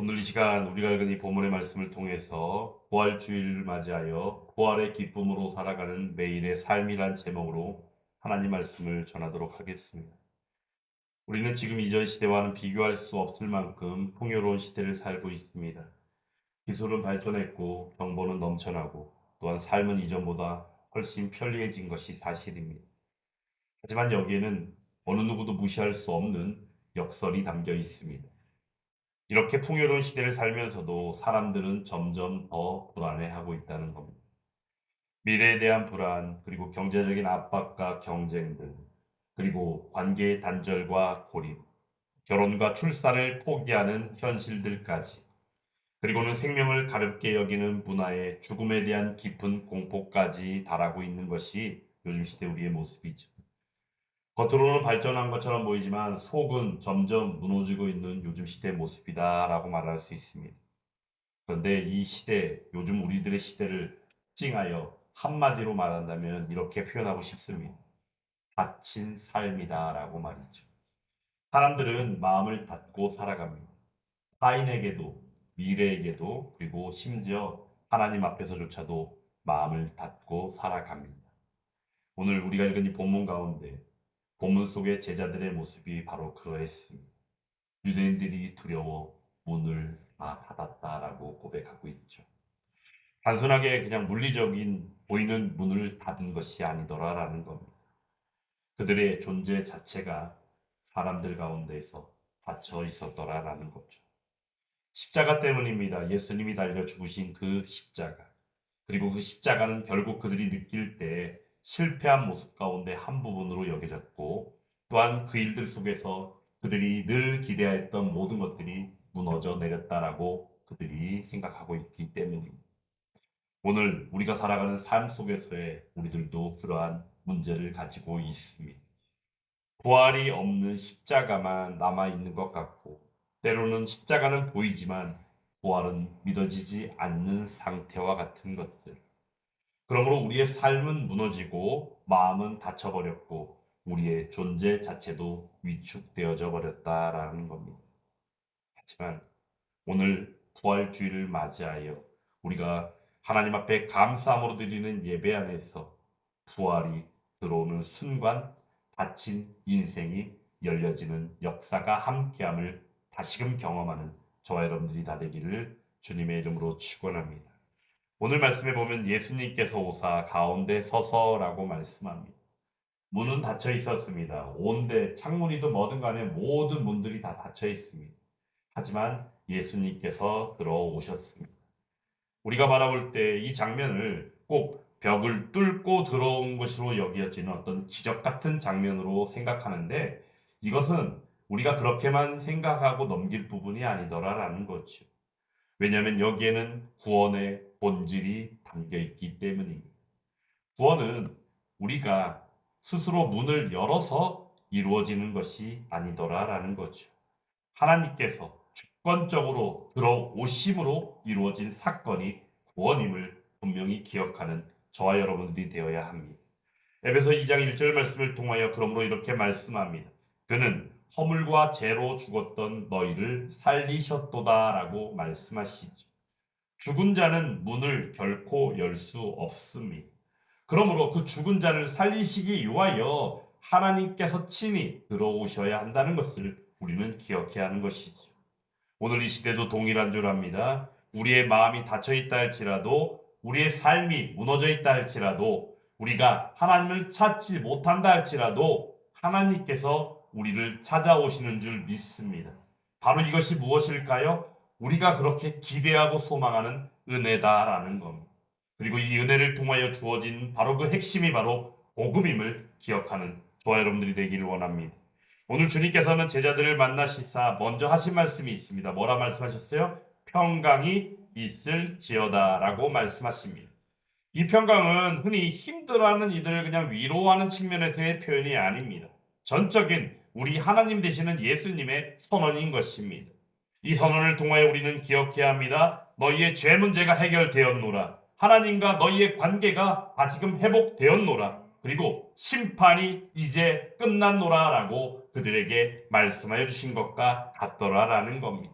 오늘 이 시간 우리가 읽은 이 본문의 말씀을 통해서 부활주의를 맞이하여 부활의 기쁨으로 살아가는 매일의 삶이란 제목으로 하나님 말씀을 전하도록 하겠습니다. 우리는 지금 이전 시대와는 비교할 수 없을 만큼 풍요로운 시대를 살고 있습니다. 기술은 발전했고 정보는 넘쳐나고 또한 삶은 이전보다 훨씬 편리해진 것이 사실입니다. 하지만 여기에는 어느 누구도 무시할 수 없는 역설이 담겨 있습니다. 이렇게 풍요로운 시대를 살면서도 사람들은 점점 더 불안해하고 있다는 겁니다. 미래에 대한 불안, 그리고 경제적인 압박과 경쟁 등, 그리고 관계의 단절과 고립, 결혼과 출산을 포기하는 현실들까지, 그리고는 생명을 가볍게 여기는 문화의 죽음에 대한 깊은 공포까지 달하고 있는 것이 요즘 시대 우리의 모습이죠. 겉으로는 발전한 것처럼 보이지만 속은 점점 무너지고 있는 요즘 시대의 모습이다라고 말할 수 있습니다. 그런데 이 시대, 요즘 우리들의 시대를 찡하여 한마디로 말한다면 이렇게 표현하고 싶습니다. 닫힌 삶이다라고 말이죠. 사람들은 마음을 닫고 살아갑니다. 타인에게도, 미래에게도, 그리고 심지어 하나님 앞에서조차도 마음을 닫고 살아갑니다. 오늘 우리가 읽은 이 본문 가운데 본문 속의 제자들의 모습이 바로 그러했습니다. 유대인들이 두려워 문을 다 닫았다라고 고백하고 있죠. 단순하게 그냥 물리적인 보이는 문을 닫은 것이 아니더라라는 겁니다. 그들의 존재 자체가 사람들 가운데서 닫혀 있었더라라는 거죠. 십자가 때문입니다. 예수님이 달려 죽으신 그 십자가. 그리고 그 십자가는 결국 그들이 느낄 때 실패한 모습 가운데 한 부분으로 여겨졌고, 또한 그 일들 속에서 그들이 늘 기대했던 모든 것들이 무너져 내렸다라고 그들이 생각하고 있기 때문입니다. 오늘 우리가 살아가는 삶 속에서의 우리들도 그러한 문제를 가지고 있습니다. 부활이 없는 십자가만 남아 있는 것 같고, 때로는 십자가는 보이지만 부활은 믿어지지 않는 상태와 같은 것들. 그러므로 우리의 삶은 무너지고 마음은 닫혀버렸고 우리의 존재 자체도 위축되어져 버렸다라는 겁니다. 하지만 오늘 부활주의를 맞이하여 우리가 하나님 앞에 감사함으로 드리는 예배 안에서 부활이 들어오는 순간 닫힌 인생이 열려지는 역사가 함께함을 다시금 경험하는 저와 여러분들이 다 되기를 주님의 이름으로 축원합니다. 오늘 말씀에 보면 예수님께서 오사 가운데 서서라고 말씀합니다. 문은 닫혀 있었습니다. 온데 창문이든 뭐든 간에 모든 문들이 다 닫혀 있습니다. 하지만 예수님께서 들어오셨습니다. 우리가 바라볼 때 이 장면을 꼭 벽을 뚫고 들어온 것으로 여겨지는 어떤 기적 같은 장면으로 생각하는데 이것은 우리가 그렇게만 생각하고 넘길 부분이 아니더라라는 거죠. 왜냐하면 여기에는 구원의 본질이 담겨 있기 때문입니다. 구원은 우리가 스스로 문을 열어서 이루어지는 것이 아니더라라는 거죠. 하나님께서 주권적으로 들어오심으로 이루어진 사건이 구원임을 분명히 기억하는 저와 여러분들이 되어야 합니다. 에베소 2장 1절 말씀을 통하여 그러므로 이렇게 말씀합니다. 그는 허물과 죄로 죽었던 너희를 살리셨도다라고 말씀하시죠. 죽은 자는 문을 결코 열 수 없습니다. 그러므로 그 죽은 자를 살리시기 위하여 하나님께서 친히 들어오셔야 한다는 것을 우리는 기억해야 하는 것이죠. 오늘 이 시대도 동일한 줄 압니다. 우리의 마음이 닫혀 있다 할지라도, 우리의 삶이 무너져 있다 할지라도, 우리가 하나님을 찾지 못한다 할지라도 하나님께서 우리를 찾아오시는 줄 믿습니다. 바로 이것이 무엇일까요? 우리가 그렇게 기대하고 소망하는 은혜다라는 겁니다. 그리고 이 은혜를 통하여 주어진 바로 그 핵심이 바로 복음임을 기억하는 저와 여러분들이 되기를 원합니다. 오늘 주님께서는 제자들을 만나시사 먼저 하신 말씀이 있습니다. 뭐라 말씀하셨어요? 평강이 있을지어다라고 말씀하십니다. 이 평강은 흔히 힘들어하는 이들을 그냥 위로하는 측면에서의 표현이 아닙니다. 전적인 우리 하나님 되시는 예수님의 선언인 것입니다. 이 선언을 통하여 우리는 기억해야 합니다. 너희의 죄 문제가 해결되었노라. 하나님과 너희의 관계가 다시금 회복되었노라. 그리고 심판이 이제 끝났노라라고 그들에게 말씀하여 주신 것과 같더라라는 겁니다.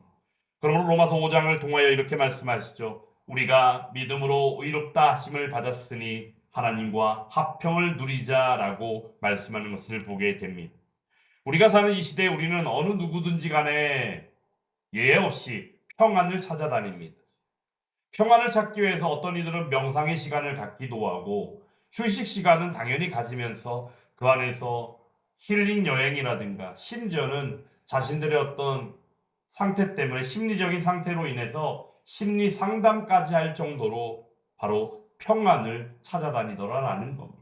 그러므로 로마서 5장을 통하여 이렇게 말씀하시죠. 우리가 믿음으로 의롭다 하심을 받았으니 하나님과 화평을 누리자라고 말씀하는 것을 보게 됩니다. 우리가 사는 이 시대에 우리는 어느 누구든지 간에 예외 없이 평안을 찾아다닙니다. 평안을 찾기 위해서 어떤 이들은 명상의 시간을 갖기도 하고 휴식 시간은 당연히 가지면서 그 안에서 힐링 여행이라든가 심지어는 자신들의 어떤 상태 때문에 심리적인 상태로 인해서 심리 상담까지 할 정도로 바로 평안을 찾아다니더라라는 겁니다.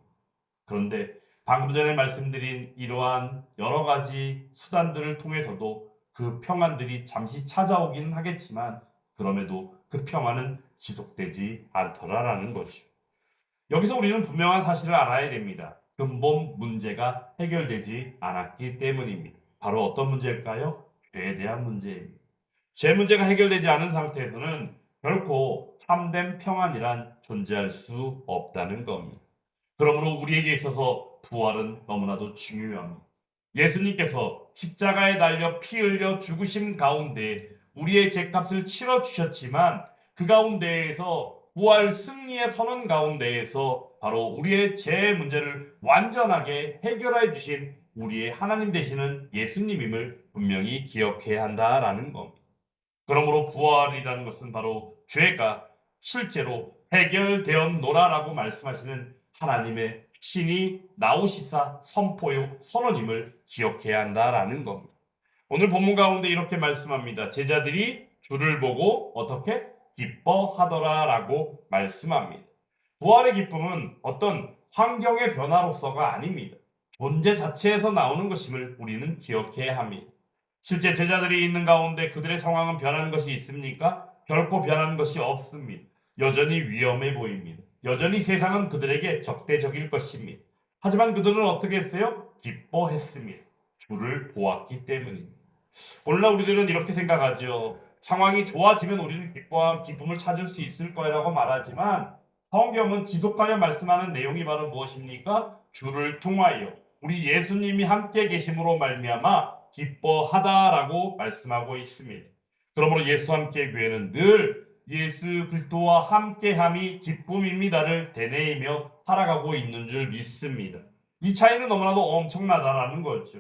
그런데 방금 전에 말씀드린 이러한 여러 가지 수단들을 통해서도 그 평안들이 잠시 찾아오기는 하겠지만 그럼에도 그 평안은 지속되지 않더라라는 거죠. 여기서 우리는 분명한 사실을 알아야 됩니다. 근본 문제가 해결되지 않았기 때문입니다. 바로 어떤 문제일까요? 죄에 대한 문제입니다. 죄 문제가 해결되지 않은 상태에서는 결코 참된 평안이란 존재할 수 없다는 겁니다. 그러므로 우리에게 있어서 부활은 너무나도 중요합니다. 예수님께서 십자가에 달려 피 흘려 죽으신 가운데 우리의 죄값을 치러 주셨지만 그 가운데에서 부활 승리의 선언 가운데에서 바로 우리의 죄 문제를 완전하게 해결해 주신 우리의 하나님 되시는 예수님임을 분명히 기억해야 한다라는 겁니다. 그러므로 부활이라는 것은 바로 죄가 실제로 해결되었노라라고 말씀하시는 하나님의 신이 나오시사 선포요 선언임을 기억해야 한다라는 겁니다. 오늘 본문 가운데 이렇게 말씀합니다. 제자들이 주를 보고 어떻게 기뻐하더라라고 말씀합니다. 부활의 기쁨은 어떤 환경의 변화로서가 아닙니다. 존재 자체에서 나오는 것임을 우리는 기억해야 합니다. 실제 제자들이 있는 가운데 그들의 상황은 변하는 것이 있습니까? 결코 변하는 것이 없습니다. 여전히 위험해 보입니다. 여전히 세상은 그들에게 적대적일 것입니다. 하지만 그들은 어떻게 했어요? 기뻐했습니다. 주를 보았기 때문입니다. 오늘날 우리들은 이렇게 생각하죠. 상황이 좋아지면 우리는 기쁨을 찾을 수 있을 거라고 말하지만 성경은 지속하여 말씀하는 내용이 바로 무엇입니까? 주를 통하여 우리 예수님이 함께 계심으로 말미암아 기뻐하다라고 말씀하고 있습니다. 그러므로 예수와 함께 교회는 늘 예수 그리스도와 함께함이 기쁨입니다를 되뇌이며 살아가고 있는 줄 믿습니다. 이 차이는 너무나도 엄청나다라는 거죠.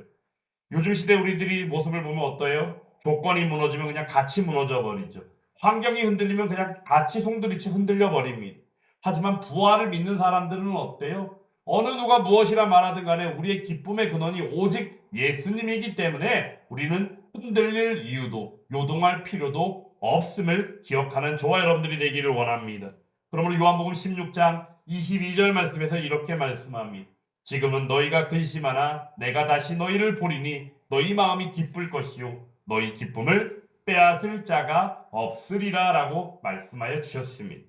요즘 시대 우리들이 모습을 보면 어때요? 조건이 무너지면 그냥 같이 무너져 버리죠. 환경이 흔들리면 그냥 같이 송두리째 흔들려 버립니다. 하지만 부활을 믿는 사람들은 어때요? 어느 누가 무엇이라 말하든 간에 우리의 기쁨의 근원이 오직 예수님이기 때문에 우리는 흔들릴 이유도 요동할 필요도 없음을 기억하는 저와 여러분들이 되기를 원합니다. 그러므로 요한복음 16장 22절 말씀에서 이렇게 말씀합니다. 지금은 너희가 근심하나 내가 다시 너희를 보리니 너희 마음이 기쁠 것이요 너희 기쁨을 빼앗을 자가 없으리라 라고 말씀하여 주셨습니다.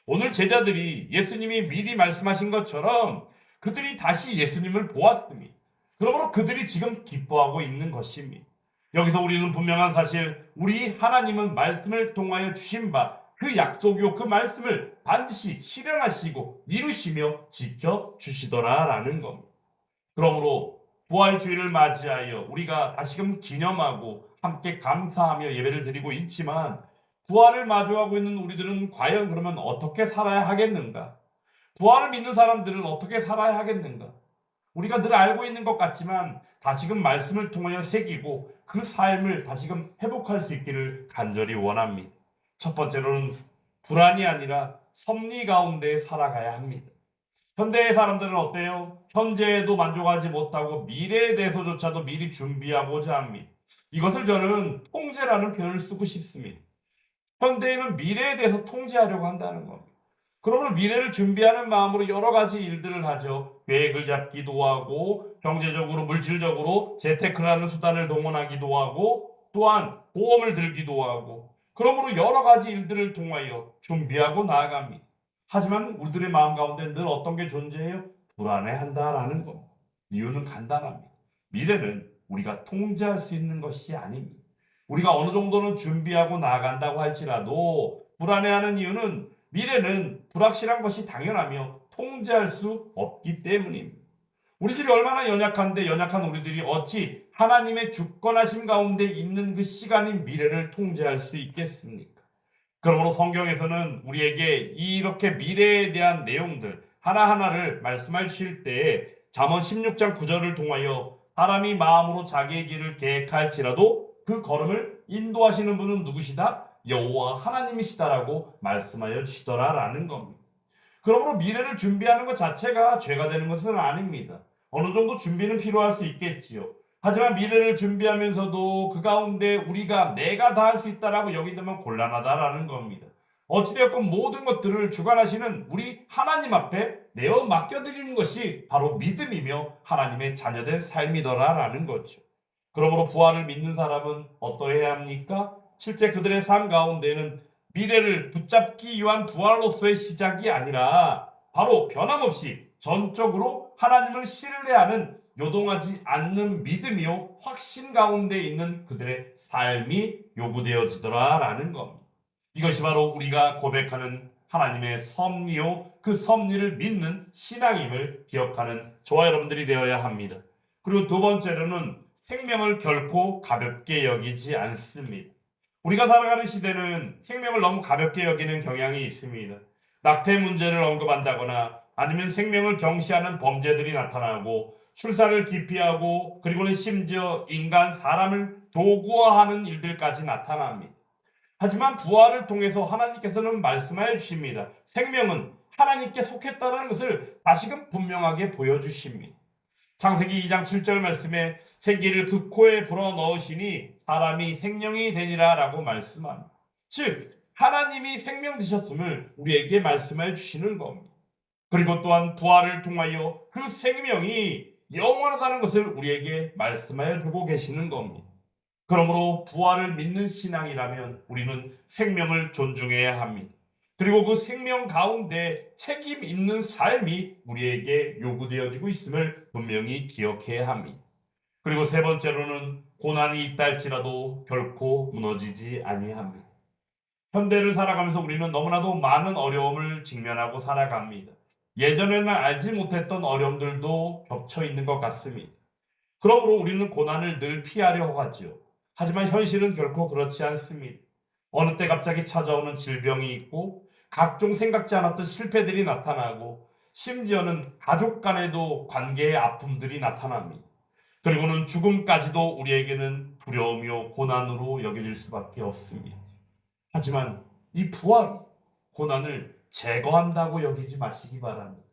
오늘 제자들이 예수님이 미리 말씀하신 것처럼 그들이 다시 예수님을 보았습니다. 그러므로 그들이 지금 기뻐하고 있는 것입니다. 여기서 우리는 분명한 사실, 우리 하나님은 말씀을 통하여 주신 바 그 약속이요 그 말씀을 반드시 실현하시고 이루시며 지켜주시더라라는 겁니다. 그러므로 부활주의를 맞이하여 우리가 다시금 기념하고 함께 감사하며 예배를 드리고 있지만 부활을 마주하고 있는 우리들은 과연 그러면 어떻게 살아야 하겠는가? 부활을 믿는 사람들은 어떻게 살아야 하겠는가? 우리가 늘 알고 있는 것 같지만 다시금 말씀을 통하여 새기고 그 삶을 다시금 회복할 수 있기를 간절히 원합니다. 첫 번째로는 불안이 아니라 섭리 가운데 살아가야 합니다. 현대의 사람들은 어때요? 현재에도 만족하지 못하고 미래에 대해서조차도 미리 준비하고자 합니다. 이것을 저는 통제라는 표현을 쓰고 싶습니다. 현대인은 미래에 대해서 통제하려고 한다는 겁니다. 그러면 미래를 준비하는 마음으로 여러 가지 일들을 하죠. 계획을 잡기도 하고 경제적으로 물질적으로 재테크를 하는 수단을 동원하기도 하고 또한 보험을 들기도 하고 그러므로 여러 가지 일들을 통하여 준비하고 나아갑니다. 하지만 우리들의 마음 가운데 늘 어떤 게 존재해요? 불안해한다라는 겁니다. 이유는 간단합니다. 미래는 우리가 통제할 수 있는 것이 아닙니다. 우리가 어느 정도는 준비하고 나아간다고 할지라도 불안해하는 이유는 미래는 불확실한 것이 당연하며 통제할 수 없기 때문입니다. 우리들이 얼마나 연약한데 연약한 우리들이 어찌 하나님의 주권하심 가운데 있는 그 시간인 미래를 통제할 수 있겠습니까? 그러므로 성경에서는 우리에게 이렇게 미래에 대한 내용들 하나하나를 말씀해 주실 때에 잠언 16장 9절을 통하여 사람이 마음으로 자기의 길을 계획할지라도 그 걸음을 인도하시는 분은 누구시다? 여호와 하나님이시다라고 말씀하여 주시더라라는 겁니다. 그러므로 미래를 준비하는 것 자체가 죄가 되는 것은 아닙니다. 어느 정도 준비는 필요할 수 있겠지요. 하지만 미래를 준비하면서도 그 가운데 우리가 내가 다 할 수 있다라고 여기면 곤란하다라는 겁니다. 어찌되었건 모든 것들을 주관하시는 우리 하나님 앞에 내어 맡겨드리는 것이 바로 믿음이며 하나님의 자녀된 삶이더라라는 거죠. 그러므로 부활을 믿는 사람은 어떠해야 합니까? 실제 그들의 삶 가운데는 미래를 붙잡기 위한 부활로서의 시작이 아니라 바로 변함없이 전적으로 하나님을 신뢰하는 요동하지 않는 믿음이요 확신 가운데 있는 그들의 삶이 요구되어지더라라는 겁니다. 이것이 바로 우리가 고백하는 하나님의 섭리요 그 섭리를 믿는 신앙임을 기억하는 저와 여러분들이 되어야 합니다. 그리고 두 번째로는 생명을 결코 가볍게 여기지 않습니다. 우리가 살아가는 시대는 생명을 너무 가볍게 여기는 경향이 있습니다. 낙태 문제를 언급한다거나 아니면 생명을 경시하는 범죄들이 나타나고 출산을 기피하고 그리고는 심지어 인간 사람을 도구화하는 일들까지 나타납니다. 하지만 부활을 통해서 하나님께서는 말씀하여 주십니다. 생명은 하나님께 속했다는 것을 다시금 분명하게 보여주십니다. 창세기 2장 7절 말씀에 생기를 그 코에 불어넣으시니 사람이 생명이 되니라 라고 말씀합니다. 즉 하나님이 생명 되셨음을 우리에게 말씀해 주시는 겁니다. 그리고 또한 부활을 통하여 그 생명이 영원하다는 것을 우리에게 말씀하여 주고 계시는 겁니다. 그러므로 부활을 믿는 신앙이라면 우리는 생명을 존중해야 합니다. 그리고 그 생명 가운데 책임 있는 삶이 우리에게 요구되어지고 있음을 분명히 기억해야 합니다. 그리고 세 번째로는 고난이 있다 할지라도 결코 무너지지 아니합니다. 현대를 살아가면서 우리는 너무나도 많은 어려움을 직면하고 살아갑니다. 예전에는 알지 못했던 어려움들도 겹쳐 있는 것 같습니다. 그러므로 우리는 고난을 늘 피하려 하지요. 하지만 현실은 결코 그렇지 않습니다. 어느 때 갑자기 찾아오는 질병이 있고 각종 생각지 않았던 실패들이 나타나고 심지어는 가족 간에도 관계의 아픔들이 나타납니다. 그리고는 죽음까지도 우리에게는 두려움이요 고난으로 여겨질 수밖에 없습니다. 하지만 이 부활이 고난을 제거한다고 여기지 마시기 바랍니다.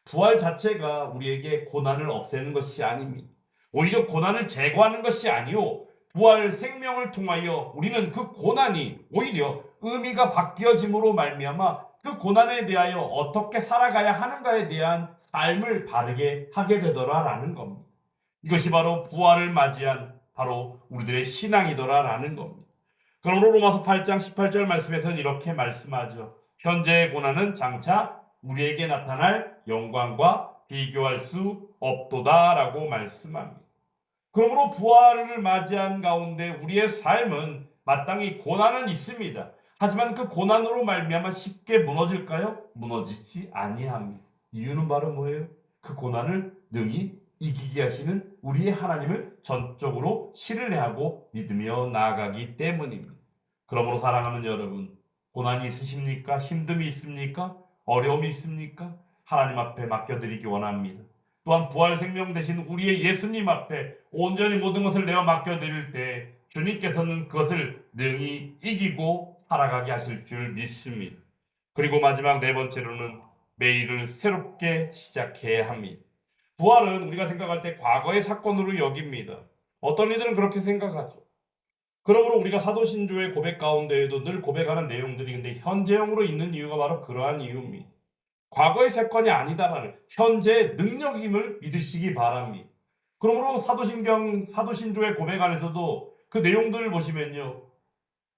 부활 자체가 우리에게 고난을 없애는 것이 아닙니다. 오히려 고난을 제거하는 것이 아니요 부활 생명을 통하여 우리는 그 고난이 오히려 의미가 바뀌어짐으로 말미암아 그 고난에 대하여 어떻게 살아가야 하는가에 대한 삶을 바르게 하게 되더라라는 겁니다. 이것이 바로 부활을 맞이한 바로 우리들의 신앙이더라라는 겁니다. 그러므로 로마서 8장 18절 말씀에서는 이렇게 말씀하죠. 현재의 고난은 장차 우리에게 나타날 영광과 비교할 수 없도다라고 말씀합니다. 그러므로 부활을 맞이한 가운데 우리의 삶은 마땅히 고난은 있습니다. 하지만 그 고난으로 말미암아 쉽게 무너질까요? 무너지지 아니합니다. 이유는 바로 뭐예요? 그 고난을 능히 이기게 하시는 우리의 하나님을 전적으로 신뢰하고 믿으며 나아가기 때문입니다. 그러므로 사랑하는 여러분, 고난이 있으십니까? 힘듦이 있습니까? 어려움이 있습니까? 하나님 앞에 맡겨드리기 원합니다. 또한 부활 생명 되신 우리의 예수님 앞에 온전히 모든 것을 내어 맡겨드릴 때 주님께서는 그것을 능히 이기고 살아가게 하실 줄 믿습니다. 그리고 마지막 네 번째로는 매일을 새롭게 시작해야 합니다. 부활은 우리가 생각할 때 과거의 사건으로 여깁니다. 어떤 이들은 그렇게 생각하죠. 그러므로 우리가 사도신조의 고백 가운데에도 늘 고백하는 내용들이 근데 현재형으로 있는 이유가 바로 그러한 이유입니다. 과거의 사건이 아니다라는 현재의 능력임을 믿으시기 바랍니다. 그러므로 사도신조의 고백 안에서도 그 내용들을 보시면요.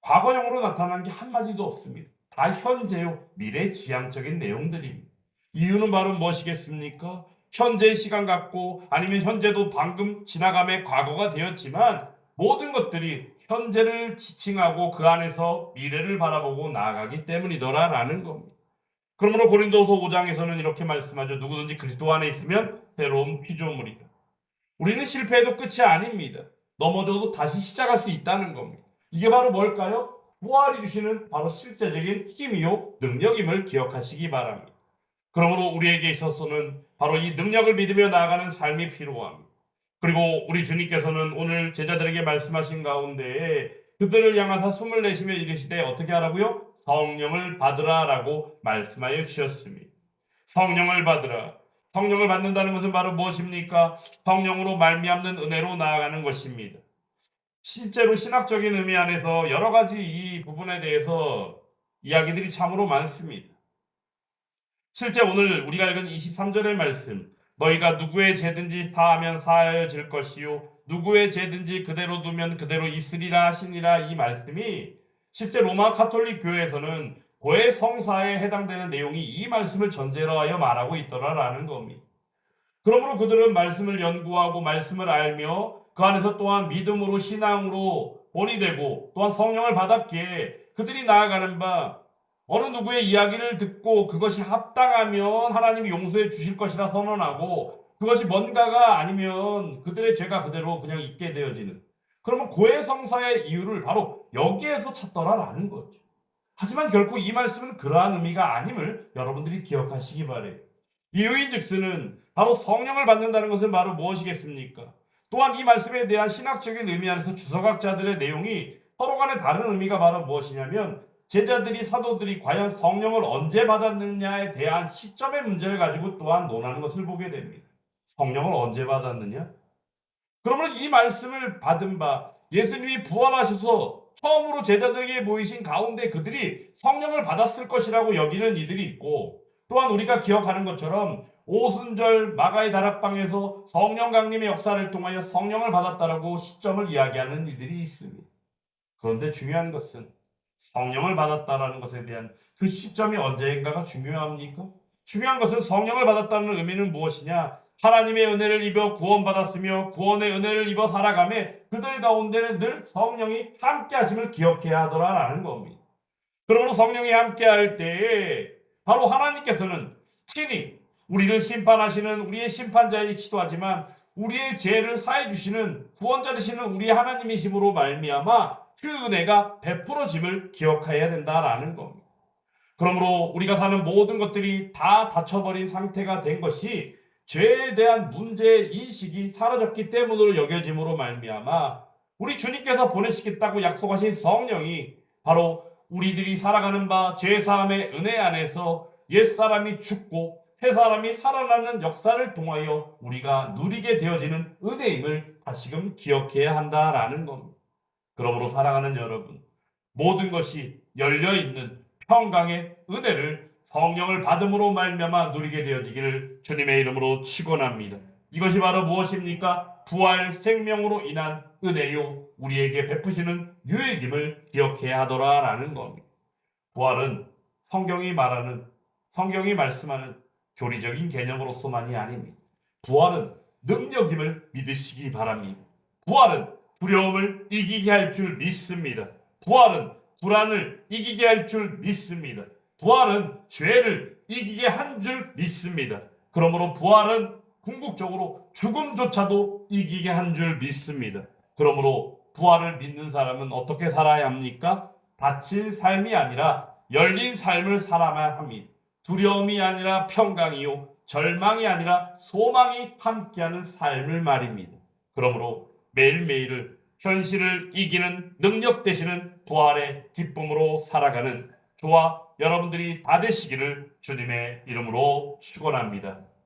과거형으로 나타난 게 한마디도 없습니다. 다 현재요, 미래지향적인 내용들입니다. 이유는 바로 무엇이겠습니까? 현재의 시간 같고 아니면 현재도 방금 지나감의 과거가 되었지만 모든 것들이 현재를 지칭하고 그 안에서 미래를 바라보고 나아가기 때문이더라라는 겁니다. 그러므로 고린도서 5장에서는 이렇게 말씀하죠. 누구든지 그리스도 안에 있으면 새로운 피조물이다. 우리는 실패해도 끝이 아닙니다. 넘어져도 다시 시작할 수 있다는 겁니다. 이게 바로 뭘까요? 부활이 주시는 바로 실제적인 힘이요 능력임을 기억하시기 바랍니다. 그러므로 우리에게 있어서는 바로 이 능력을 믿으며 나아가는 삶이 필요합니다. 그리고 우리 주님께서는 오늘 제자들에게 말씀하신 가운데 그들을 향하사 숨을 내쉬며 이르시되 어떻게 하라고요? 성령을 받으라라고 말씀하여 주셨습니다. 성령을 받으라. 성령을 받는다는 것은 바로 무엇입니까? 성령으로 말미암는 은혜로 나아가는 것입니다. 실제로 신학적인 의미 안에서 여러 가지 이 부분에 대해서 이야기들이 참으로 많습니다. 실제 오늘 우리가 읽은 23절의 말씀, 너희가 누구의 죄든지 사하면 사하여질 것이요 누구의 죄든지 그대로 두면 그대로 있으리라 하시니라, 이 말씀이 실제 로마 카톨릭 교회에서는 고해 성사에 해당되는 내용이 이 말씀을 전제로 하여 말하고 있더라라는 겁니다. 그러므로 그들은 말씀을 연구하고 말씀을 알며 그 안에서 또한 믿음으로 신앙으로 본이 되고 또한 성령을 받았기에 그들이 나아가는 바 어느 누구의 이야기를 듣고 그것이 합당하면 하나님이 용서해 주실 것이라 선언하고 그것이 뭔가가 아니면 그들의 죄가 그대로 그냥 있게 되어지는, 그러면 고해성사의 이유를 바로 여기에서 찾더라라는 거죠. 하지만 결코 이 말씀은 그러한 의미가 아님을 여러분들이 기억하시기 바래요. 이유인즉슨은 바로 성령을 받는다는 것은 바로 무엇이겠습니까? 또한 이 말씀에 대한 신학적인 의미 안에서 주석학자들의 내용이 서로 간에 다른 의미가 바로 무엇이냐면 제자들이 사도들이 과연 성령을 언제 받았느냐에 대한 시점의 문제를 가지고 또한 논하는 것을 보게 됩니다. 성령을 언제 받았느냐? 그러면 이 말씀을 받은 바 예수님이 부활하셔서 처음으로 제자들에게 보이신 가운데 그들이 성령을 받았을 것이라고 여기는 이들이 있고, 또한 우리가 기억하는 것처럼 오순절 마가의 다락방에서 성령 강림의 역사를 통하여 성령을 받았다라고 시점을 이야기하는 이들이 있습니다. 그런데 중요한 것은 성령을 받았다라는 것에 대한 그 시점이 언제인가가 중요합니까? 중요한 것은 성령을 받았다는 의미는 무엇이냐? 하나님의 은혜를 입어 구원받았으며 구원의 은혜를 입어 살아가매 그들 가운데는 늘 성령이 함께 하심을 기억해야 하더라라는 겁니다. 그러므로 성령이 함께 할 때에 바로 하나님께서는 친히 우리를 심판하시는 우리의 심판자이시기도 하지만 우리의 죄를 사해 주시는 구원자 되시는 우리의 하나님이심으로 말미암아 그 은혜가 베풀어짐을 기억해야 된다라는 겁니다. 그러므로 우리가 사는 모든 것들이 다 닫혀버린 상태가 된 것이 죄에 대한 문제 인식이 사라졌기 때문으로 여겨짐으로 말미암아 우리 주님께서 보내시겠다고 약속하신 성령이 바로 우리들이 살아가는 바 죄사함의 은혜 안에서 옛사람이 죽고 새사람이 살아나는 역사를 통하여 우리가 누리게 되어지는 은혜임을 다시금 기억해야 한다라는 겁니다. 그러므로 사랑하는 여러분, 모든 것이 열려있는 평강의 은혜를 성령을 받음으로 말미암아 누리게 되어지기를 주님의 이름으로 축원합니다. 이것이 바로 무엇입니까? 부활 생명으로 인한 은혜요 우리에게 베푸시는 유익임을 기억해야 하더라라는 겁니다. 부활은 성경이 말씀하는 교리적인 개념으로서만이 아닙니다. 부활은 능력임을 믿으시기 바랍니다. 부활은 두려움을 이기게 할 줄 믿습니다. 부활은 불안을 이기게 할 줄 믿습니다. 부활은 죄를 이기게 한 줄 믿습니다. 그러므로 부활은 궁극적으로 죽음조차도 이기게 한 줄 믿습니다. 그러므로 부활을 믿는 사람은 어떻게 살아야 합니까? 닫힌 삶이 아니라 열린 삶을 살아야 합니다. 두려움이 아니라 평강이요 절망이 아니라 소망이 함께하는 삶을 말입니다. 그러므로 매일매일을 현실을 이기는 능력 되시는 부활의 기쁨으로 살아가는 저와 여러분들이 다 되시기를 주님의 이름으로 축원합니다.